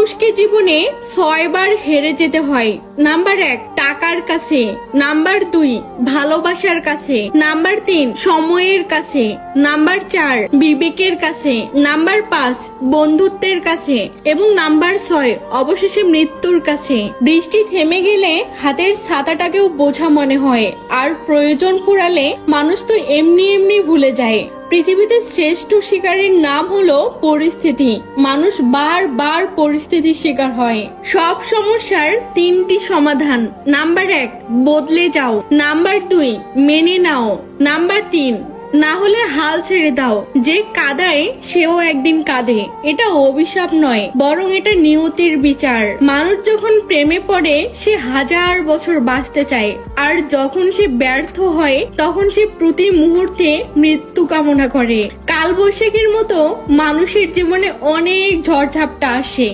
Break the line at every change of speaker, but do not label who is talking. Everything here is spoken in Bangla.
মানুষকে জীবনে 6 বার হেরে যেতে হয়। নাম্বার 1 টাকার কাছে, নাম্বার 2 ভালোবাসার কাছে, নাম্বার 3 সময়ের কাছে, নাম্বার 4 বিবেকের কাছে, নাম্বার 5 বন্ধুত্বের কাছে এবং নাম্বার 6 অবশেষে মৃত্যুর কাছে। বৃষ্টি থেমে গেলে হাতের ছাতাটাকেও বোঝা মনে হয়, আর প্রয়োজন ফুরালে মানুষ তো এমনি এমনি ভুলে যায়। পৃথিবীতে শ্রেষ্ঠ শিকারীর নাম হলো পরিস্থিতি। মানুষ বারবার পরিস্থিতির শিকার হয়। সব সমস্যার 3টি সমাধান। নাম্বার 1 বদলে যাও, নাম্বার 2 মেনে নাও, নাম্বার 3 না হলে হাল ছেড়ে দাও। যে কাঁদায় সেও একদিন কাঁদে। এটা অভিশাপ নয়, বরং এটা নিয়তির বিচার। মানুষ যখন প্রেমে পড়ে সে 1000 বছর বাঁচতে চায়, আর যখন সে ব্যর্থ হয় তখন সে প্রতি মুহূর্তে মৃত্যু কামনা করে। কালবৈশাখীর মতো মানুষের জীবনে অনেক ঝড়ঝাপটা আসে।